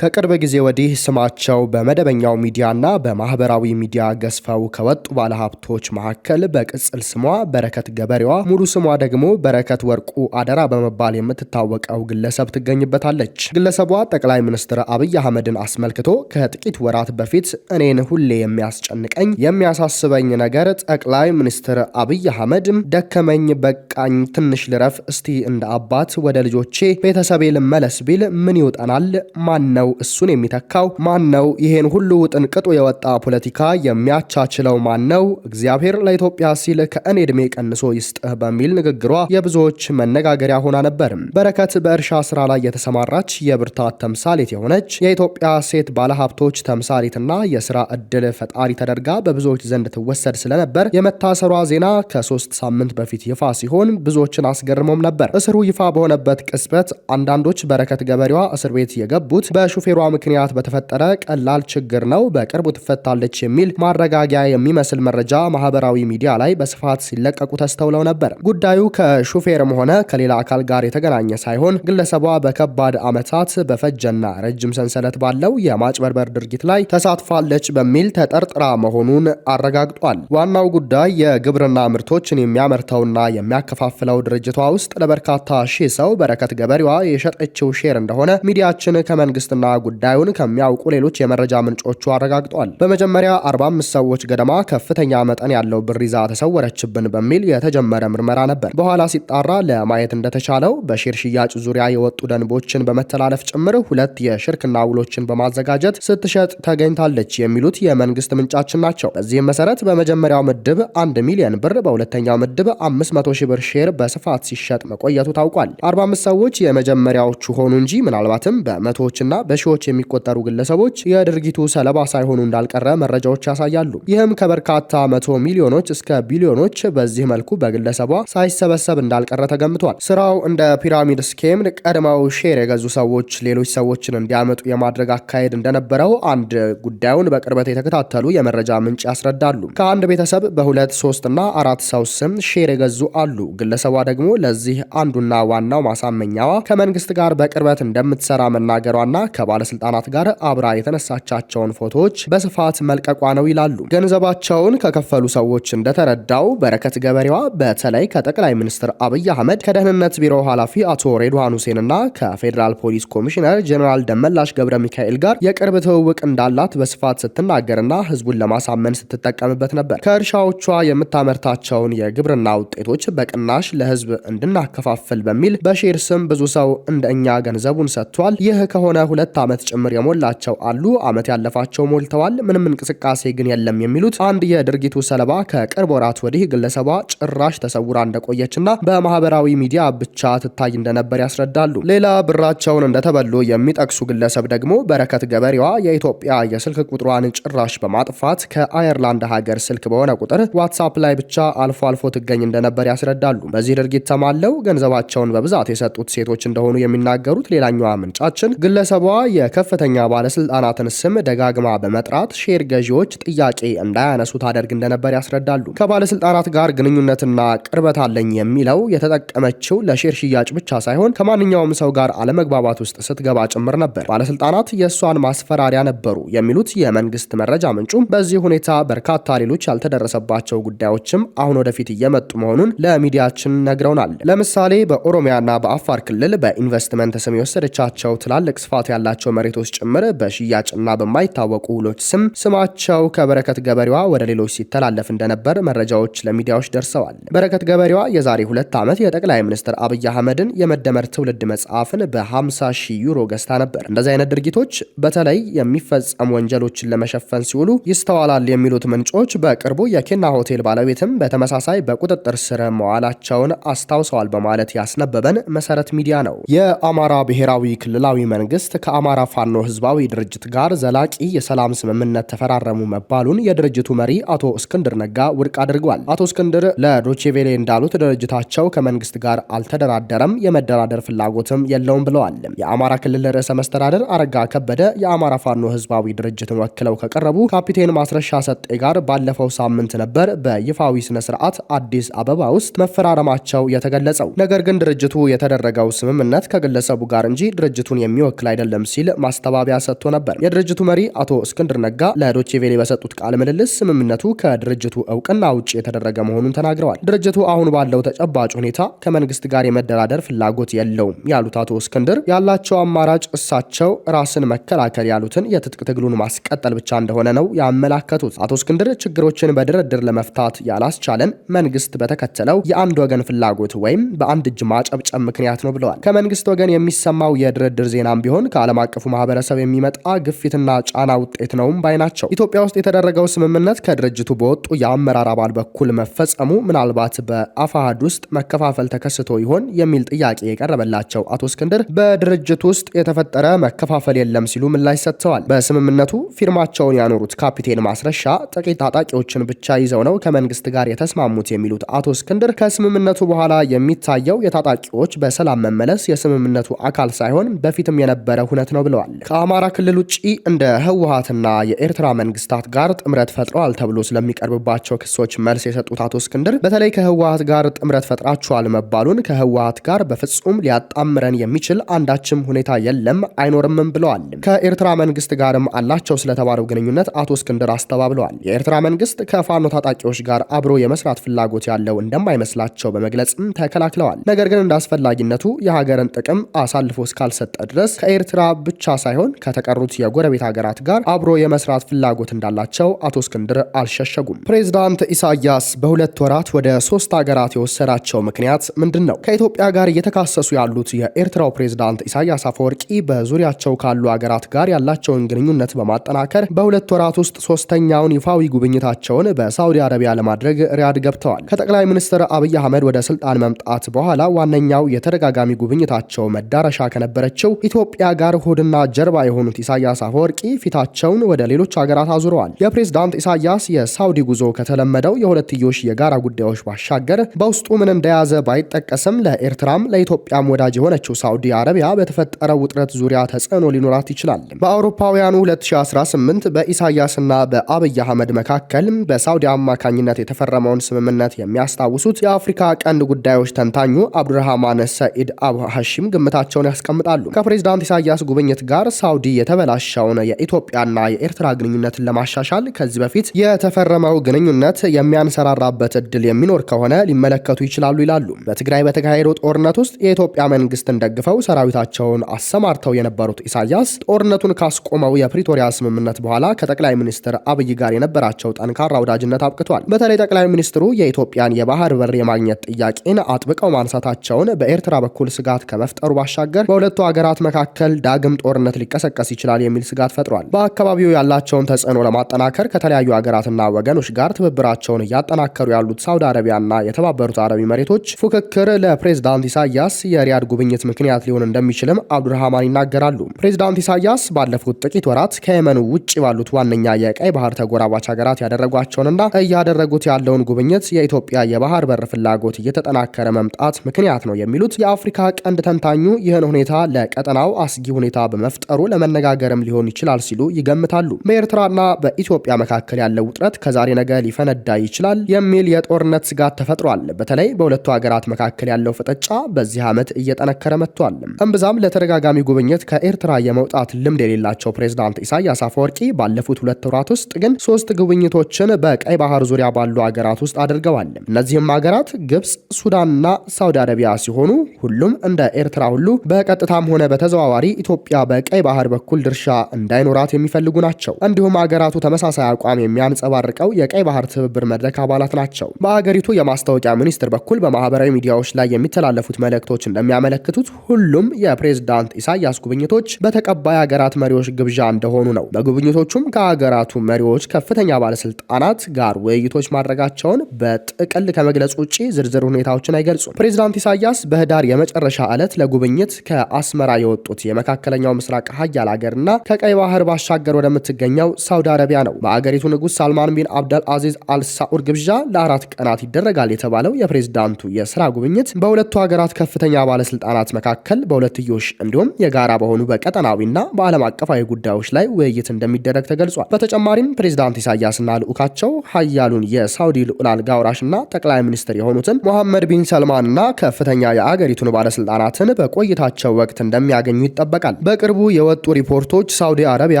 ከቅርብ ጊዜ ወዲህ ስማቸው በመደበኛው ሚዲያና በማህበራዊ ሚዲያ ገዝፈው ከወጡ ባለሀብቶች መካከል በቅጽል ስሟ በረከት ገበሬዋ፣ ሙሉ ስሟ ደግሞ በረከት ወርቁ አደራ በመባል የምትታወቀው ግለሰብ ትገኝበታለች። ግለሰቧ ጠቅላይ ሚኒስትር አብይ አህመድን አስመልክቶ ከጥቂት ወራት በፊት እኔን ሁሌ የሚያስጨንቀኝ የሚያሳስበኝ ነገር ጠቅላይ ሚኒስትር አብይ አህመድ ደከመኝ፣ በቃኝ፣ ትንሽ ልረፍ፣ እስቲ እንደ አባት ወደ ልጆቼ ቤተሰቤ ልመለስ ቢል ምን ይውጠናል? ማን ነው እሱን የሚተካው? ማን ነው ይሄን ሁሉ ጥንቅጡ የወጣ ፖለቲካ የሚያቻችለው? ማን ነው? እግዚአብሔር ለኢትዮጵያ ሲል ከእኔ እድሜ ቀንሶ ይስጥህ በሚል ንግግሯ የብዙዎች መነጋገሪያ ሆና ነበር። በረከት በእርሻ ስራ ላይ የተሰማራች የብርታት ተምሳሌት የሆነች የኢትዮጵያ ሴት ባለሀብቶች ተምሳሌትና የስራ እድል ፈጣሪ ተደርጋ በብዙዎች ዘንድ ትወሰድ ስለነበር የመታሰሯ ዜና ከ3 ሳምንት በፊት ይፋ ሲሆን ብዙዎችን አስገርሞም ነበር። እስሩ ይፋ በሆነበት ቅጽበት አንዳንዶች በረከት ገበሬዋ እስር ቤት የገቡት በሹፌሯ ምክንያት በተፈጠረ ቀላል ችግር ነው፣ በቅርቡ ትፈታለች የሚል ማረጋጊያ የሚመስል መረጃ ማህበራዊ ሚዲያ ላይ በስፋት ሲለቀቁ ተስተውለው ነበር። ጉዳዩ ከሹፌርም ሆነ ከሌላ አካል ጋር የተገናኘ ሳይሆን ግለሰቧ በከባድ ዓመታት በፈጀና ረጅም ሰንሰለት ባለው የማጭበርበር ድርጊት ላይ ተሳትፋለች በሚል ተጠርጥራ መሆኑን አረጋግጧል። ዋናው ጉዳይ የግብርና ምርቶችን የሚያመርተውና የሚያከፋፍለው ድርጅቷ ውስጥ ለበርካታ ሺህ ሰው በረከት ገበሬዋ የሸጠችው ሼር እንደሆነ ሚዲያችን ከመንግስትና ጉዳዩን ከሚያውቁ ሌሎች የመረጃ ምንጮቹ አረጋግጧል። በመጀመሪያ 45 ሰዎች ገደማ ከፍተኛ መጠን ያለው ብር ይዛ ተሰወረችብን በሚል የተጀመረ ምርመራ ነበር። በኋላ ሲጣራ ለማየት እንደተቻለው በሼር ሽያጭ ዙሪያ የወጡ ደንቦችን በመተላለፍ ጭምር 2 የሽርክና ውሎችን በማዘጋጀት ስትሸጥ ተገኝታለች የሚሉት የመንግስት ምንጫችን ናቸው። በዚህም መሰረት በመጀመሪያው ምድብ 1 ሚሊዮን ብር፣ በሁለተኛው ምድብ 500 ሺህ ብር ሼር በስፋት ሲሸጥ መቆየቱ ታውቋል። 45 ሰዎች የመጀመሪያዎቹ ሆኑ እንጂ ምናልባትም በመቶዎችና በሺዎች የሚቆጠሩ ግለሰቦች የድርጊቱ ሰለባ ሳይሆኑ እንዳልቀረ መረጃዎች ያሳያሉ። ይህም ከበርካታ 100 ሚሊዮኖች እስከ ቢሊዮኖች በዚህ መልኩ በግለሰቧ ሳይሰበሰብ እንዳልቀረ ተገምቷል። ስራው እንደ ፒራሚድ ስኬም ቀድመው ሼር የገዙ ሰዎች ሌሎች ሰዎችን እንዲያመጡ የማድረግ አካሄድ እንደነበረው አንድ ጉዳዩን በቅርበት የተከታተሉ የመረጃ ምንጭ ያስረዳሉ። ከአንድ ቤተሰብ በ2፣ 3 እና 4 ሰው ስም ሼር የገዙ አሉ። ግለሰቧ ደግሞ ለዚህ አንዱና ዋናው ማሳመኛዋ ከመንግስት ጋር በቅርበት እንደምትሰራ መናገሯና ከባለስልጣናት ጋር አብራ የተነሳቻቸውን ፎቶዎች በስፋት መልቀቋ ነው ይላሉ። ገንዘባቸውን ከከፈሉ ሰዎች እንደተረዳው በረከት ገበሬዋ በተለይ ከጠቅላይ ሚኒስትር አብይ አህመድ ከደህንነት ቢሮ ኃላፊ አቶ ሬድዋን ሁሴንና ከፌዴራል ፖሊስ ኮሚሽነር ጀነራል ደመላሽ ገብረ ሚካኤል ጋር የቅርብ ትውውቅ እንዳላት በስፋት ስትናገርና ህዝቡን ለማሳመን ስትጠቀምበት ነበር። ከእርሻዎቿ የምታመርታቸውን የግብርና ውጤቶች በቅናሽ ለህዝብ እንድናከፋፍል በሚል በሼር ስም ብዙ ሰው እንደኛ ገንዘቡን ሰጥቷል። ይህ ከሆነ 2 ዓመት ጭምር የሞላቸው አሉ፣ ዓመት ያለፋቸው ሞልተዋል፣ ምንም እንቅስቃሴ ግን የለም የሚሉት አንድ የድርጊቱ ሰለባ ከቅርብ ወራት ወዲህ ግለሰቧ ጭራሽ ተሰውራ እንደቆየችና በማህበራዊ ሚዲያ ብቻ ትታይ እንደነበር ያስረዳሉ። ሌላ ብራቸውን እንደተበሉ የሚጠቅሱ ግለሰብ ደግሞ በረከት ገበሬዋ የኢትዮጵያ የስልክ ቁጥሯን ጭራሽ በማጥፋት ከአየርላንድ ሀገር ስልክ በሆነ ቁጥር ዋትሳፕ ላይ ብቻ አልፎ አልፎ ትገኝ እንደነበር ያስረዳሉ። በዚህ ድርጊት ተማለው ገንዘባቸውን በብዛት የሰጡት ሴቶች እንደሆኑ የሚናገሩት ሌላኛዋ ምንጫችን ግለሰቧ የከፍተኛ ባለስልጣናትን ስም ደጋግማ በመጥራት ሼር ገዢዎች ጥያቄ እንዳያነሱ ታደርግ እንደነበር ያስረዳሉ። ከባለስልጣናት ጋር ግንኙነትና ቅርበት አለኝ የሚለው የተጠቀመችው ለሼር ሽያጭ ብቻ ሳይሆን ከማንኛውም ሰው ጋር አለመግባባት ውስጥ ስትገባ ጭምር ነበር። ባለስልጣናት የእሷን ማስፈራሪያ ነበሩ የሚሉት የመንግስት መረጃ ምንጩም በዚህ ሁኔታ በርካታ ሌሎች ያልተደረሰባቸው ጉዳዮችም አሁን ወደፊት እየመጡ መሆኑን ለሚዲያችን ነግረውናል። ለምሳሌ በኦሮሚያና በአፋር ክልል በኢንቨስትመንት ስም የወሰደቻቸው ትላልቅ ስፋት ያላቸው መሬቶች ጭምር በሽያጭና በማይታወቁ ውሎች ስማቸው ከበረከት ገበሬዋ ወደ ሌሎች ሲተላለፍ እንደነበር መረጃዎች ለሚዲያዎች ደርሰዋል። በረከት ገበሬዋ የዛሬ 2 ዓመት የጠቅላይ ሚኒስትር አብይ አህመድን የመደመር ትውልድ መጽሐፍን በ50 ሺህ ዩሮ ገዝታ ነበር። እንደዚህ አይነት ድርጊቶች በተለይ የሚፈጸሙ ወንጀሎችን ለመሸፈን ሲውሉ ይስተዋላል የሚሉት ምንጮች በቅርቡ የኬና ሆቴል ባለቤትም በተመሳሳይ በቁጥጥር ስር መዋላቸውን አስታውሰዋል በማለት ያስነበበን መሰረት ሚዲያ ነው። የአማራ ብሔራዊ ክልላዊ መንግስት ከአማራ ፋኖ ህዝባዊ ድርጅት ጋር ዘላቂ የሰላም ስምምነት ተፈራረሙ መባሉን የድርጅቱ መሪ አቶ እስክንድር ነጋ ውድቅ አድርጓል። አቶ እስክንድር ለዶቼቬሌ እንዳሉት ድርጅታቸው ከመንግስት ጋር አልተደራደረም፣ የመደራደር ፍላጎትም የለውም ብለዋል። የአማራ ክልል ርዕሰ መስተዳደር አረጋ ከበደ የአማራ ፋኖ ህዝባዊ ድርጅትን ወክለው ከቀረቡ ካፒቴን ማስረሻ ሰጤ ጋር ባለፈው ሳምንት ነበር በይፋዊ ስነ ስርዓት አዲስ አበባ ውስጥ መፈራረማቸው የተገለጸው። ነገር ግን ድርጅቱ የተደረገው ስምምነት ከግለሰቡ ጋር እንጂ ድርጅቱን የሚወክል አይደለም ሲል ማስተባበያ ሰጥቶ ነበር። የድርጅቱ መሪ አቶ እስክንድር ነጋ ለዶቼ ቬሌ በሰጡት ቃለ ምልልስ ስምምነቱ ከድርጅቱ እውቅና ውጭ የተደረገ መሆኑን ተናግረዋል። ድርጅቱ አሁን ባለው ተጨባጭ ሁኔታ ከመንግስት ጋር የመደራደር ፍላጎት የለውም ያሉት አቶ እስክንድር ያላቸው አማራጭ እሳቸው ራስን መከላከል ያሉትን የትጥቅ ትግሉን ማስቀጠል ብቻ እንደሆነ ነው ያመላከቱት። አቶ እስክንድር ችግሮችን በድርድር ለመፍታት ያላስቻለን መንግስት በተከተለው የአንድ ወገን ፍላጎት ወይም በአንድ እጅ ማጨብጨብ ምክንያት ነው ብለዋል። ከመንግስት ወገን የሚሰማው የድርድር ዜናም ቢሆን ከዓለም አቀፉ ማህበረሰብ የሚመጣ ግፊትና ጫና ውጤት ነውም ባይ ናቸው። ኢትዮጵያ ውስጥ የተደረገው ስምምነት ከድርጅቱ በወጡ የአመራር አባል በኩል መፈጸሙ ምናልባት በአፋሃድ ውስጥ መከፋፈል ተከስቶ ይሆን የሚል ጥያቄ የቀረበላቸው አቶ እስክንድር በድርጅት ውስጥ የተፈጠረ መከፋፈል የለም ሲሉ ምላሽ ሰጥተዋል። በስምምነቱ ፊርማቸውን ያኖሩት ካፒቴን ማስረሻ ጥቂት ታጣቂዎችን ብቻ ይዘው ነው ከመንግስት ጋር የተስማሙት የሚሉት አቶ እስክንድር ከስምምነቱ በኋላ የሚታየው የታጣቂዎች በሰላም መመለስ የስምምነቱ አካል ሳይሆን በፊትም የነበረ ሁነት ነው ብለዋል። ከአማራ ክልል ውጪ እንደ ህወሓትና የኤርትራ መንግስታት ጋር ጥምረት ፈጥረዋል ተብሎ ስለሚቀርብባቸው ክሶች መልስ የሰጡት አቶ እስክንድር በተለይ ከህወሓት ጋር ጥምረት ፈጥራችኋል መባሉን ከህወሓት ጋር በፍጹም ሊያጣምረን የሚችል አንዳችም ሁኔታ የለም አይኖርምም ብለዋል። ከኤርትራ መንግስት ጋርም አላቸው ስለተባለው ግንኙነት አቶ እስክንድር አስተባብለዋል። የኤርትራ መንግስት ከፋኖ ታጣቂዎች ጋር አብሮ የመስራት ፍላጎት ያለው እንደማይመስላቸው በመግለጽም ተከላክለዋል። ነገር ግን እንዳስፈላጊነቱ የሀገርን ጥቅም አሳልፎ እስካልሰጠ ድረስ ከኤርትራ ብቻ ሳይሆን ከተቀሩት የጎረቤት ሀገራት ጋር አብሮ የመስራት ፍላጎት እንዳላቸው አቶ እስክንድር አልሸሸጉም። ፕሬዝዳንት ኢሳያስ በሁለት ወራት ወደ 3 ሀገራት የወሰዳቸው ምክንያት ምንድን ነው? ከኢትዮጵያ ጋር እየተካሰሱ ያሉት የኤርትራው ፕሬዝዳንት ኢሳያስ አፈወርቂ በዙሪያቸው ካሉ ሀገራት ጋር ያላቸውን ግንኙነት በማጠናከር በሁለት ወራት ውስጥ 3ኛውን ይፋዊ ጉብኝታቸውን በሳውዲ አረቢያ ለማድረግ ሪያድ ገብተዋል። ከጠቅላይ ሚኒስትር አብይ አህመድ ወደ ስልጣን መምጣት በኋላ ዋነኛው የተደጋጋሚ ጉብኝታቸው መዳረሻ ከነበረችው ኢትዮጵያ ጋር ሆድና ጀርባ የሆኑት ኢሳያስ አፈወርቂ ፊታቸውን ወደ ሌሎች ሀገራት አዙረዋል። የፕሬዝዳንት ኢሳያስ የሳውዲ ጉዞ ከተለመደው የሁለትዮሽ የጋራ ጉዳዮች ባሻገር በውስጡ ምን እንደያዘ ባይጠቀስም ለኤርትራም ለኢትዮጵያም ወዳጅ የሆነችው ሳውዲ አረቢያ በተፈጠረው ውጥረት ዙሪያ ተጽዕኖ ሊኖራት ይችላል። በአውሮፓውያኑ 2018 በኢሳያስና በአብይ አህመድ መካከል በሳውዲ አማካኝነት የተፈረመውን ስምምነት የሚያስታውሱት የአፍሪካ ቀንድ ጉዳዮች ተንታኙ አብዱራህማን ሰኢድ አቡ ሐሺም ግምታቸውን ያስቀምጣሉ። ከፕሬዝዳንት ኢሳያስ ጉብኝት ጋር ሳውዲ የተበላሸውን የኢትዮጵያና የኤርትራ ግንኙነትን ለማሻሻል ከዚህ በፊት የተፈረመው ግንኙነት የሚያንሰራራበት እድል የሚኖር ከሆነ ሊመለከቱ ይችላሉ ይላሉ። በትግራይ በተካሄደው ጦርነት ውስጥ የኢትዮጵያ መንግስትን ደግፈው ሰራዊታቸውን አሰማርተው የነበሩት ኢሳያስ ጦርነቱን ካስቆመው የፕሪቶሪያ ስምምነት በኋላ ከጠቅላይ ሚኒስትር አብይ ጋር የነበራቸው ጠንካራ ወዳጅነት አብቅቷል። በተለይ ጠቅላይ ሚኒስትሩ የኢትዮጵያን የባህር በር የማግኘት ጥያቄን አጥብቀው ማንሳታቸውን በኤርትራ በኩል ስጋት ከመፍጠሩ ባሻገር በሁለቱ ሀገራት መካከል ዳግም ጦርነት ሊቀሰቀስ ይችላል የሚል ስጋት ፈጥሯል። በአካባቢው ያላቸውን ተጽዕኖ ለማጠናከር ከተለያዩ ሀገራትና ወገኖች ጋር ትብብራቸውን እያጠናከሩ ያሉት ሳውዲ አረቢያና የተባበሩት አረብ ኤሚሬቶች ፉክክር ለፕሬዝዳንት ኢሳያስ የሪያድ ጉብኝት ምክንያት ሊሆን እንደሚችልም አብዱራህማን ይናገራሉ። ፕሬዝዳንት ኢሳያስ ባለፉት ጥቂት ወራት ከየመን ውጭ ባሉት ዋነኛ የቀይ ባህር ተጎራባች ሀገራት ያደረጓቸውንና እያደረጉት ያለውን ጉብኝት የኢትዮጵያ የባህር በር ፍላጎት እየተጠናከረ መምጣት ምክንያት ነው የሚሉት የአፍሪካ ቀንድ ተንታኙ ይህን ሁኔታ ለቀጠናው አስጊ ሁኔታ በመፍጠሩ ለመነጋገርም ሊሆን ይችላል ሲሉ ይገምታሉ። በኤርትራና በኢትዮጵያ መካከል ያለው ውጥረት ከዛሬ ነገ ሊፈነዳ ይችላል የሚል የጦርነት ስጋት ተፈጥሯል። በተለይ በሁለቱ ሀገራት መካከል ያለው ፍጥጫ በዚህ ዓመት እየጠነከረ መጥቷል። እምብዛም ለተደጋጋሚ ጉብኝት ከኤርትራ የመውጣት ልምድ የሌላቸው ፕሬዝዳንት ኢሳያስ አፈወርቂ ባለፉት 2 ወራት ውስጥ ግን 3 ጉብኝቶችን በቀይ ባህር ዙሪያ ባሉ ሀገራት ውስጥ አድርገዋል። እነዚህም ሀገራት ግብጽ፣ ሱዳንና ሳውዲ አረቢያ ሲሆኑ ሁሉም እንደ ኤርትራ ሁሉ በቀጥታም ሆነ በተዘዋዋሪ ኢትዮጵያ በቀይ ባህር በኩል ድርሻ እንዳይኖራት የሚፈልጉ ናቸው። እንዲሁም ሀገራቱ ተመሳሳይ አቋም የሚያንጸባርቀው የቀይ ባህር ትብብር መድረክ አባላት ናቸው። በሀገሪቱ የማስታወቂያ ሚኒስቴር በኩል በማህበራዊ ሚዲያዎች ላይ የሚተላለፉት መልእክቶች እንደሚያመለክቱት ሁሉም የፕሬዝዳንት ኢሳያስ ጉብኝቶች በተቀባይ ሀገራት መሪዎች ግብዣ እንደሆኑ ነው። በጉብኝቶቹም ከሀገራቱ መሪዎች ከፍተኛ ባለስልጣናት ጋር ውይይቶች ማድረጋቸውን በጥቅል ከመግለጽ ውጪ ዝርዝር ሁኔታዎችን አይገልጹም። ፕሬዝዳንት ኢሳያስ በህዳር የመጨረሻ ዕለት ለጉብኝት ከአስመራ የወጡት የመካከለኛው ምስራቅ ሀያል ሀገርና ከቀይ ባህር ባሻገር ወደምትገኘው ሳውዲ አረቢያ ነው። በአገሪቱ ንጉስ ሳልማን ቢን አብደል አዚዝ አልሳኡድ ግብዣ ለ4 ቀናት ይደረጋል የተባለው የፕሬዝዳንቱ የስራ ጉብኝት በሁለቱ ሀገራት ከፍተኛ ባለስልጣናት መካከል በሁለትዮሽ እንዲሁም የጋራ በሆኑ በቀጠናዊና በዓለም አቀፋዊ ጉዳዮች ላይ ውይይት እንደሚደረግ ተገልጿል። በተጨማሪም ፕሬዝዳንት ኢሳያስና ልዑካቸው ሀያሉን የሳውዲ ልዑል አልጋ ወራሽና ጠቅላይ ሚኒስትር የሆኑትን ሞሐመድ ቢን ሰልማንና ከፍተኛ የአገሪቱን ባለስልጣናትን በቆይታቸው ወቅት እንደሚያገኙ ይጠበቃል። በቅርቡ የወጡ ሪፖርቶች ሳውዲ አረቢያ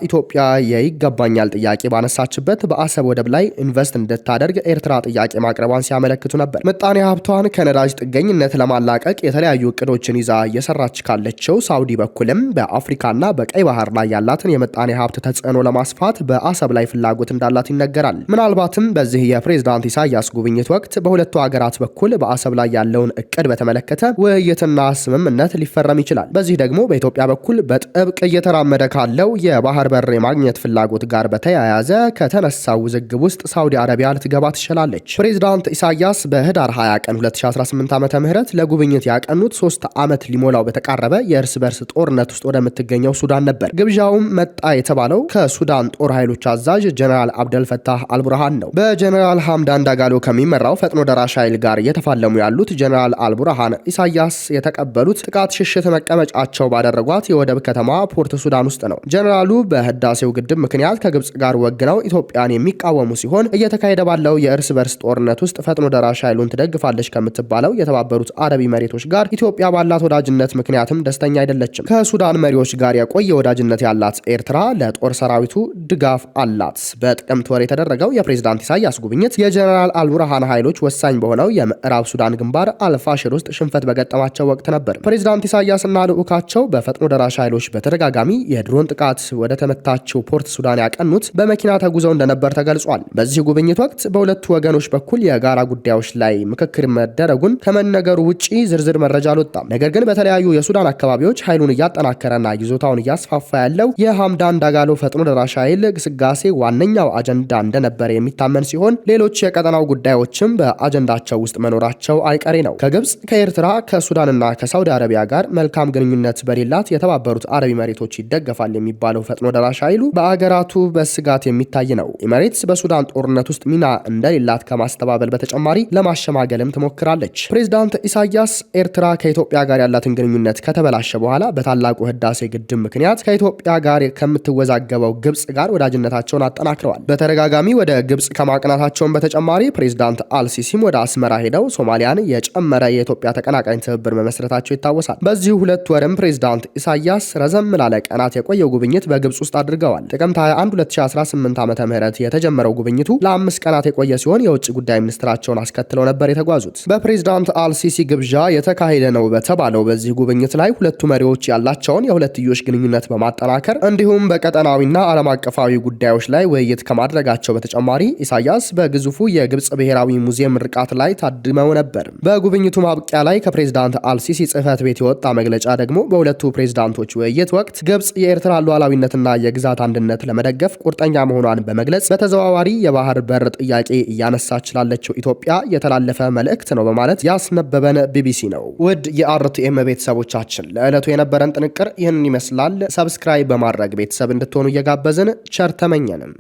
ኢትዮጵያ የይገባኛል ጥያቄ ባነሳችበት በአሰብ ወደብ ላይ ኢንቨስት እንድታደርግ ኤርትራ ጥያቄ ማቅረቧን ሲያመለክቱ ነበር። ምጣኔ ሀብቷን ከነዳጅ ጥገኝነት ለማላቀቅ የተለያዩ እቅዶችን ይዛ እየሰራች ካለችው ሳውዲ በኩልም በአፍሪካና በቀይ ባህር ላይ ያላትን የምጣኔ ሀብት ተጽዕኖ ለማስፋት በአሰብ ላይ ፍላጎት እንዳላት ይነገራል። ምናልባትም በዚህ የፕሬዝዳንት ኢሳያስ ጉብኝት ወቅት በሁለቱ ሀገራት በኩል በአሰብ ላይ ያለውን እቅድ በተመለከተ ውይይትና ስምምነት ሊፈረም ይችላል። በዚህ ደግሞ በኢትዮጵያ በኩል በጥብቅ እየተራመደ ካለው የባህር በር የማግኘት ፍላጎት ጋር በተያያዘ ከተነሳው ውዝግብ ውስጥ ሳውዲ አረቢያ ልትገባ ትችላለች። ፕሬዝዳንት ኢሳያስ በህዳር 20 ቀን 2018 ዓ.ም ለጉብኝት ያቀኑት 3 ዓመት ሊሞላው በተቃረበ የእርስ በርስ ጦርነት ውስጥ ወደምትገኘው ሱዳን ነበር። ግብዣውም መጣ የተባለው ከሱዳን ጦር ኃይሎች አዛዥ ጀነራል አብደልፈታህ አልቡርሃን ነው። በጀነራል ሐምዳን ዳጋሎ ከሚመራው ፈጥኖ ደራሽ ኃይል ጋር እየተፋለሙ ያሉት ጀነራል አልቡርሃን ኢሳያስ የተቀበሉት ጥቃት ሽሽት መቀመጫቸው ባደረጓት የወደብ ከተማ ፖርት ሱዳን ውስጥ ነው። ጀነራሉ በህዳሴው ግድብ ምክንያት ከግብጽ ጋር ወግነው ኢትዮጵያን የሚቃወሙ ሲሆን እየተካሄደ ባለው የእርስ በርስ ጦርነት ውስጥ ፈጥኖ ደራሽ ኃይሉን ትደግፋለች ከምትባለው የተባበሩት አረብ ኤሚሬቶች ጋር ኢትዮጵያ ባላት ወዳጅነት ምክንያትም ደስተኛ አይደለችም። ከሱዳን መሪዎች ጋር የቆየ ወዳጅነት ያላት ኤርትራ ለጦር ሰራዊቱ ድጋፍ አላት። በጥቅምት ወር የተደረገው የፕሬዝዳንት ኢሳያስ ጉብኝት የጀነራል አልቡርሃን ኃይሎች ወሳኝ በሆነው የምዕራብ ሱዳን ግንባር አልፋሽር ውስጥ ሽንፈት በገጠማቸው ወቅት ነበር። ፕሬዝዳንት ኢሳያስና ልዑካቸው በፈጥኖ ደራሽ ኃይሎች በተደጋጋሚ የድሮን ጥቃት ወደ ተመታችው ፖርት ሱዳን ያቀኑት በመኪና ተጉዘው እንደነበር ተገልጿል። በዚህ ጉብኝት ወቅት በሁለቱ ወገኖች በኩል የጋራ ጉዳዮች ላይ ምክክር መደረጉን ከመነገሩ ውጪ ዝርዝር መረጃ አልወጣም። ነገር ግን በተለያዩ የሱዳን አካባቢዎች ኃይሉን እያጠናከረና ይዞታውን እያስፋፋ ያለው የሐምዳን ዳጋሎ ፈጥኖ ደራሽ ኃይል ግስጋሴ ዋነኛው አጀንዳ እንደነበረ የሚታመን ሲሆን ሌሎች የቀጠናው ጉዳዮችም በአጀንዳቸው ውስጥ መኖራቸው አይቀሬ ነው። ከግብጽ፣ ከኤርትራ፣ ከሱዳንና ከሳውዲ አረቢያ ጋር መልካም ግንኙነት በሌላት የተባበሩት አረብ ኤሚሬቶች ይደገፋል የሚባለው ፈጥኖ ደራሽ ኃይሉ በአገራቱ በስጋት የሚታይ ነው። ኤሚሬትስ በሱዳን ጦርነት ውስጥ ሚና እንደሌላት ከማስተባበል በተጨማሪ ለማሸማገልም ትሞክራለች። ፕሬዝዳንት ኢሳያስ ኤርትራ ከኢትዮጵያ ጋር ያላትን ግንኙነት ከተበላሸ በኋላ በታላቁ ህዳሴ ግድብ ምክንያት ከኢትዮጵያ ጋር ከምትወዛገበው ግብጽ ጋር ወዳጅነታቸውን አጠናክረዋል። በተደጋጋሚ ወደ ግብጽ ከማቅናታቸውን በተጨማሪ ፕሬዝዳንት አልሲሲም ወደ አስመራ ሄደው ሶማሊያን የጨመረ የኢትዮጵያ ተቀናቃኝ ትብብር መመስረታቸው ይታወሳል። በዚህ ሁለት ወርም ፕሬዝዳንት ኢሳያስ ረዘም ላለ ቀናት የቆየው ጉብኝት በግብጽ ውስጥ አድርገዋል። ጥቅምት 21 2018 ዓ.ም የተጀመረው ጉብኝቱ ለ5 ቀናት የቆየ ሲሆን የውጭ ጉዳይ ሚኒስትራቸውን አስከትለው ነበር የተጓዙት። በፕሬዝዳንት አልሲሲ ግብዣ የተካሄደ ነው በተባለው በዚህ ጉብኝት ላይ ሁለቱ መሪዎች ያላቸውን የሁለትዮሽ ግንኙነት በማጠናከር እንዲሁም በቀጠናዊና ዓለም አቀፋዊ ጉዳዮች ላይ ውይይት ከማድረጋቸው በተጨማሪ ኢሳያስ በግዙፉ የግብጽ ብሔራዊ ሙዚየም ምርቃት ላይ ታድመው ነበር። በጉብኝቱ ማብቂያ ላይ ከፕሬዝዳንት አልሲሲ ጽህፈት ቤት የወጣ መግለጫ ደግሞ በሁለቱ ፕሬዝዳንቶች ውይይት ወቅት ግብጽ የኤርትራ ሉዓላዊነትና የግዛት አንድነት ለመደገፍ ቁርጠኛ መሆኗን በመግለጽ በተዘዋዋሪ የባህር በር ጥያቄ እያነሳች ላለችው ኢትዮጵያ የተላለፈ መልእክት ነው በማለት ያስነበበን ቢቢሲ ነው። ውድ የአርቲኤም ቤተሰቦቻችን ለዕለቱ የነበረን ጥንቅር ይህንን ይመስላል። ሰብስክራይብ በማድረግ ቤተሰብ እንድትሆኑ እየጋበዝን ቸር ተመኘንም።